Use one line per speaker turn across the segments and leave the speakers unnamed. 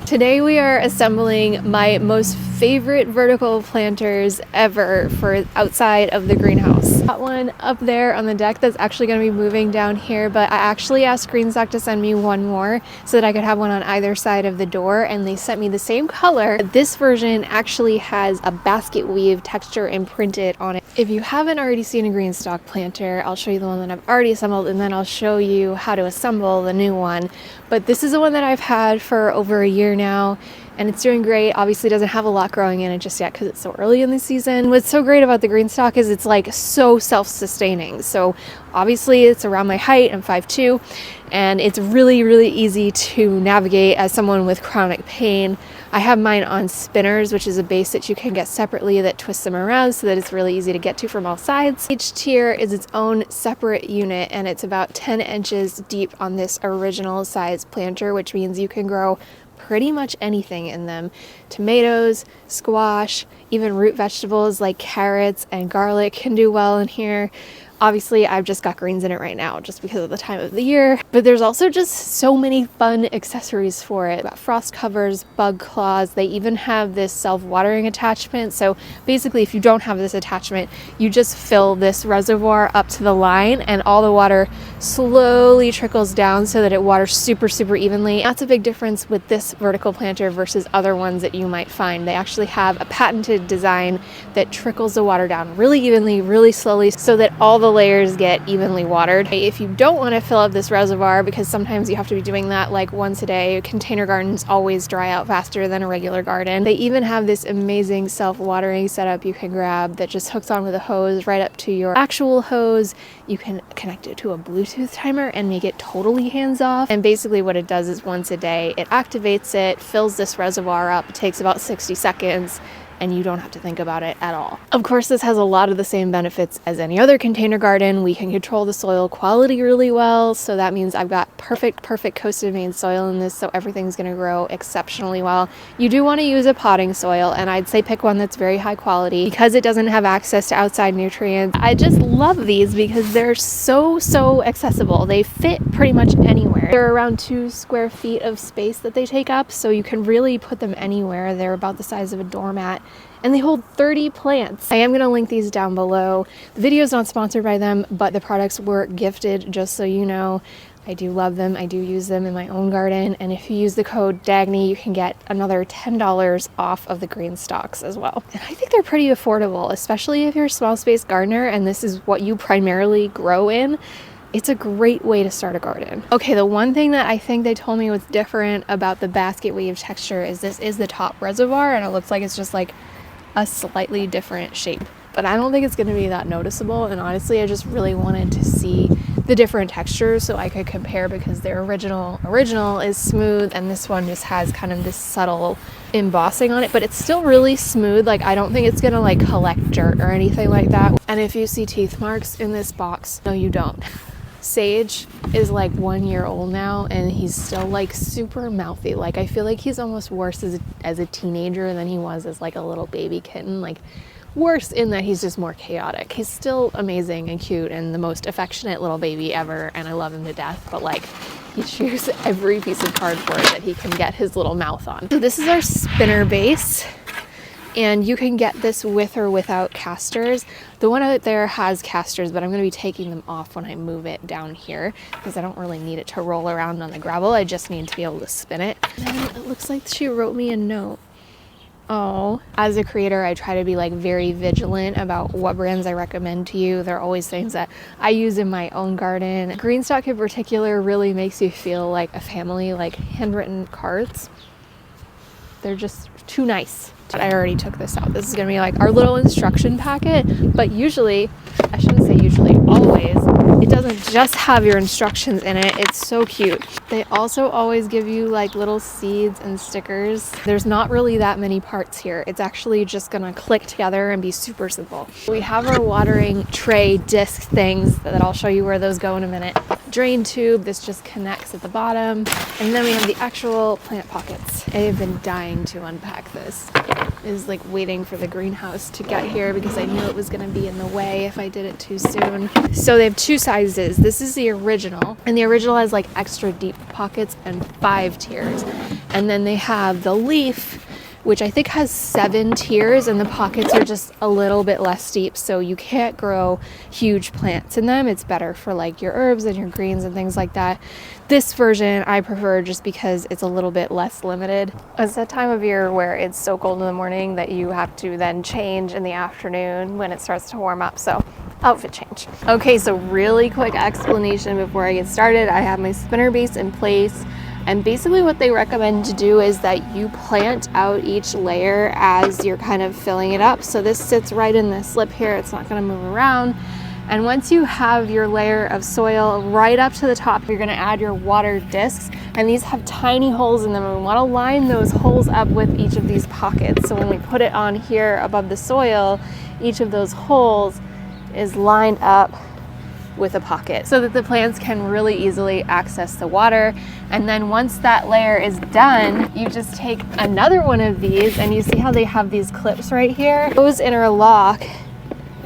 Today we are assembling my most favorite vertical planters ever for outside of the greenhouse. Got one up there on the deck that's actually going to be moving down here, but I actually asked GreenStalk to send me one more so that I could have one on either side of the door, and they sent me the same color. This version actually has a basket weave texture imprinted on it. If you haven't already seen a GreenStalk planter, I'll show you the one that I've already assembled, and then I'll show you how to assemble the new one. But this is the one that I've had for over a year now, and it's doing great. Obviously doesn't have a lot growing in it just yet because it's so early in the season. What's so great about the GreenStalk is it's like so self-sustaining. So obviously it's around my height, I'm 5'2", and it's really easy to navigate as someone with chronic pain. I have mine on spinners, which is a base that you can get separately that twists them around so that it's really easy to get to from all sides. Each tier is its own separate unit, and it's about 10 inches deep on this original size planter, which means you can grow pretty much anything in them. Tomatoes, squash, even root vegetables like carrots and garlic can do well in here. Obviously, I've just got greens in it right now just because of the time of the year, but there's also just so many fun accessories for it. Got frost covers, bug claws. They even have this self-watering attachment. So basically, if you don't have this attachment, you just fill this reservoir up to the line and all the water slowly trickles down so that it waters super evenly. That's a big difference with this vertical planter versus other ones that you might find. They actually have a patented design that trickles the water down really evenly, really slowly, so that all the layers get evenly watered. If you don't want to fill up this reservoir, because sometimes you have to be doing that like once a day, container gardens always dry out faster than a regular garden. They even have this amazing self-watering setup you can grab that just hooks on with a hose right up to your actual hose. You can connect it to a Bluetooth timer and make it totally hands-off. And basically what it does is once a day, it activates it, fills this reservoir up. It takes about 60 seconds. And you don't have to think about it at all. Of course, this has a lot of the same benefits as any other container garden. We can control the soil quality really well, so that means I've got perfect coastal Maine soil in this, so everything's gonna grow exceptionally well. You do want to use a potting soil, and I'd say pick one that's very high quality because it doesn't have access to outside nutrients. I just love these because they're so accessible. They fit pretty much anywhere. They're around 2 square feet of space that they take up, so you can really put them anywhere. They're about the size of a doormat, and they hold 30 plants. I am going to link these down below. The video is not sponsored by them, but the products were gifted, just so you know. I do love them. I do use them in my own garden, and if you use the code DAGNY, you can get another $10 off of the GreenStalks as well. And I think they're pretty affordable, especially if you're a small space gardener and this is what you primarily grow in. It's a great way to start a garden. Okay, the one thing that I think they told me was different about the basket weave texture is this is the top reservoir, and it looks like it's just like a slightly different shape. But I don't think it's gonna be that noticeable, and honestly, I just really wanted to see the different textures so I could compare, because their original is smooth, and this one just has kind of this subtle embossing on it, but it's still really smooth. Like, I don't think it's gonna like collect dirt or anything like that. And if you see teeth marks in this box, no, you don't. Sage is like 1 year old now, and he's still like super mouthy. Like, I feel like he's almost worse as a teenager than he was as like a little baby kitten. Like, worse in that he's just more chaotic. He's still amazing and cute and the most affectionate little baby ever, and I love him to death, but like, he chews every piece of cardboard that he can get his little mouth on. So this is our spinner base, and you can get this with or without casters. The one out there has casters, but I'm going to be taking them off when I move it down here because I don't really need it to roll around on the gravel. I just need to be able to spin it. And it looks like she wrote me a note. Oh, as a creator, I try to be like very vigilant about what brands I recommend to you. They're always things that I use in my own garden. GreenStalk in particular really makes you feel like a family, like handwritten cards. They're just too nice. I already took this out. This is gonna be like our little instruction packet, but usually, I shouldn't say usually, always, it doesn't just have your instructions in it. It's so cute. They also always give you like little seeds and stickers. There's not really that many parts here. It's actually just gonna click together and be super simple. We have our watering tray disc things that I'll show you where those go in a minute. Drain tube, this just connects at the bottom. And then we have the actual plant pockets. I have been dying to unpack this. is like waiting for the greenhouse to get here because I knew it was going to be in the way if I did it too soon. So they have 2 sizes. This is the original, and the original has like extra deep pockets and 5 tiers. And then they have the leaf, which I think has 7 tiers, and the pockets are just a little bit less steep, so you can't grow huge plants in them. It's better for like your herbs and your greens and things like that. This version I prefer just because it's a little bit less limited. It's that time of year where it's so cold in the morning that you have to then change in the afternoon when it starts to warm up, so outfit change. Okay, so really quick explanation before I get started. I have my spinner base in place. And basically what they recommend to do is that you plant out each layer as you're kind of filling it up. So this sits right in this lip here. It's not going to move around. And once you have your layer of soil right up to the top, you're going to add your water discs. And these have tiny holes in them. And we want to line those holes up with each of these pockets. So when we put it on here above the soil, each of those holes is lined up with a pocket so that the plants can really easily access the water. And then once that layer is done, you just take another one of these, and you see how they have these clips right here? Those interlock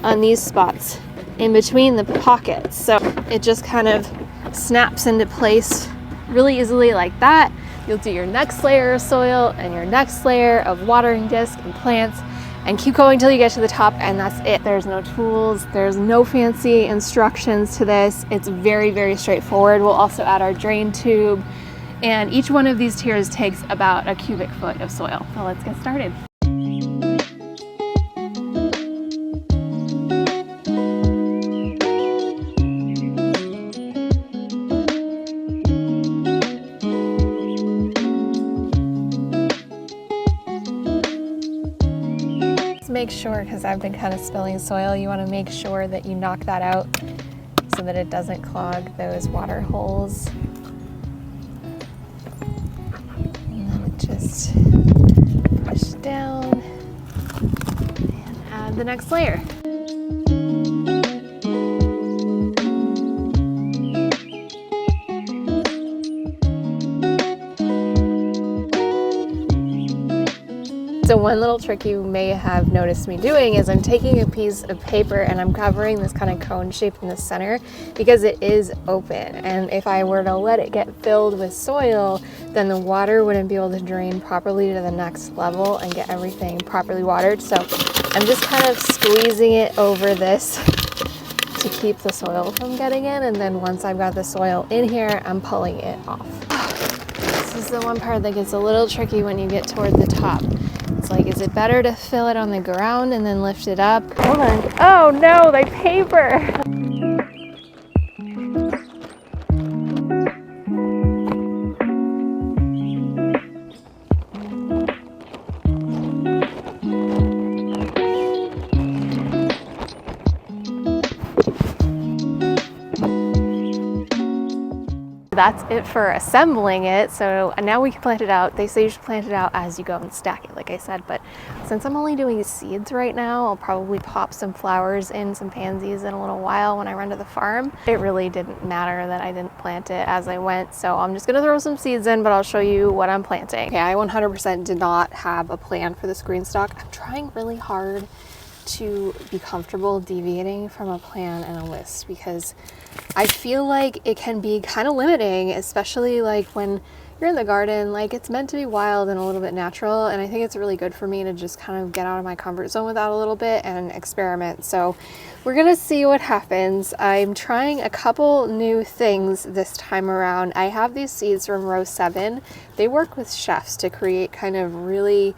on these spots in between the pockets. So it just kind of snaps into place really easily like that. You'll do your next layer of soil and your next layer of watering disc and plants, and keep going till you get to the top, and that's it. There's no tools, there's no fancy instructions to this. It's very, very straightforward. We'll also add our drain tube, and each one of these tiers takes about a cubic foot of soil. So let's get started. Make sure, because I've been kind of spilling soil, you want to make sure that you knock that out so that it doesn't clog those water holes. And then just push down and add the next layer. So one little trick you may have noticed me doing is I'm taking a piece of paper and I'm covering this kind of cone shape in the center because it is open. And if I were to let it get filled with soil, then the water wouldn't be able to drain properly to the next level and get everything properly watered. So I'm just kind of squeezing it over this to keep the soil from getting in. And then once I've got the soil in here, I'm pulling it off. This is the one part that gets a little tricky when you get toward the top. It's like, is it better to fill it on the ground and then lift it up? Hold on. Oh no, the paper! That's it for assembling it. So now we can plant it out. They say you should plant it out as you go and stack it, like I said, but since I'm only doing seeds right now, I'll probably pop some flowers in, some pansies in a little while when I run to the farm. It really didn't matter that I didn't plant it as I went, so I'm just gonna throw some seeds in, but I'll show you what I'm planting. Okay, I 100% did not have a plan for this GreenStalk. I'm trying really hard to be comfortable deviating from a plan and a list because I feel like it can be kind of limiting, especially like when you're in the garden. Like, it's meant to be wild and a little bit natural, and I think it's really good for me to just kind of get out of my comfort zone with that a little bit and experiment. So we're gonna see what happens. I'm trying a couple new things this time around. I have these seeds from row 7. They work with chefs to create kind of really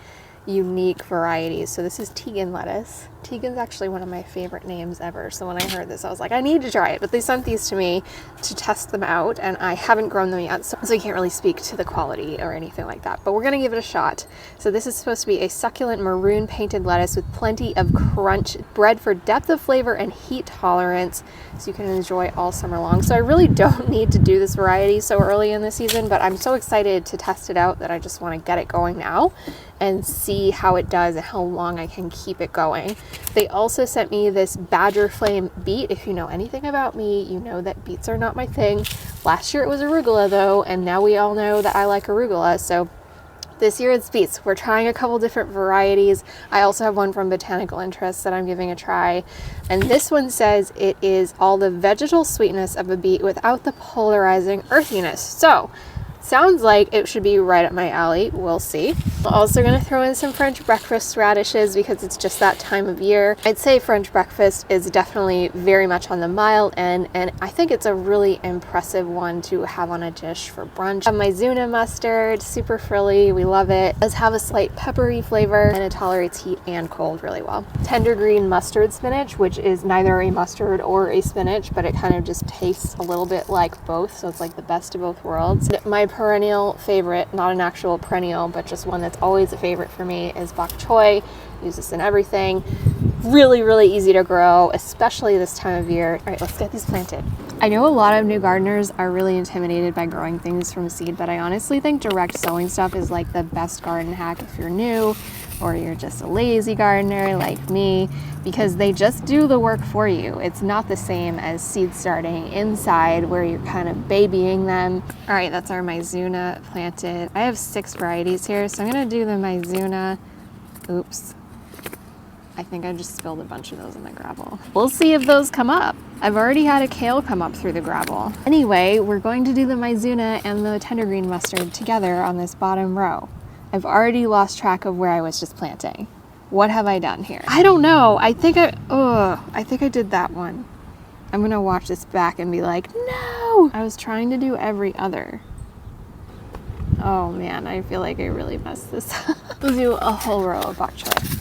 unique varieties. So this is Tegan lettuce. Tegan's actually one of my favorite names ever. So when I heard this, I was like, I need to try it. But they sent these to me to test them out, and I haven't grown them yet, so I can't really speak to the quality or anything like that. But we're gonna give it a shot. So this is supposed to be a succulent maroon painted lettuce with plenty of crunch, bred for depth of flavor and heat tolerance, so you can enjoy all summer long. So I really don't need to do this variety so early in the season, but I'm so excited to test it out that I just want to get it going now and see how it does and how long I can keep it going. They also sent me this Badger Flame beet. If you know anything about me, you know that beets are not my thing. Last year it was arugula though, and now we all know that I like arugula, so This year it's beets. We're trying a couple different varieties. I also have one from Botanical Interest that I'm giving a try. And this one says it is all the vegetal sweetness of a beet without the polarizing earthiness. So, sounds like it should be right up my alley. We'll see. I'm also going to throw in some French breakfast radishes because it's just that time of year. I'd say French breakfast is definitely very much on the mild end, and I think it's a really impressive one to have on a dish for brunch. I have my Zuna mustard, super frilly, we love it. It does have a slight peppery flavor and it tolerates heat and cold really well. Tender green mustard spinach, which is neither a mustard or a spinach, but it kind of just tastes a little bit like both, so it's like the best of both worlds. My perennial favorite, not an actual perennial, but just one that's always a favorite for me, is bok choy. Use this in everything. Really, really easy to grow, especially this time of year. All right, let's get these planted. I know a lot of new gardeners are really intimidated by growing things from seed, but I honestly think direct sowing stuff is like the best garden hack if you're new or you're just a lazy gardener like me, because they just do the work for you. It's not the same as seed starting inside where you're kind of babying them. All right, that's our Mizuna planted. I have 6 varieties here, so I'm gonna do the Mizuna. Oops. I think I just spilled a bunch of those in the gravel. We'll see if those come up. I've already had a kale come up through the gravel. Anyway, we're going to do the Mizuna and the tender green mustard together on this bottom row. I've already lost track of where I was just planting. What have I done here? I don't know. I think I did that one. I'm gonna watch this back and be like, no! I was trying to do every other. Oh man, I feel like I really messed this up. We'll do a whole row of bok choy.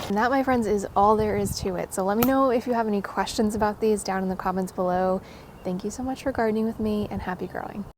And that, my friends, is all there is to it. So let me know if you have any questions about these down in the comments below. Thank you so much for gardening with me, and happy growing.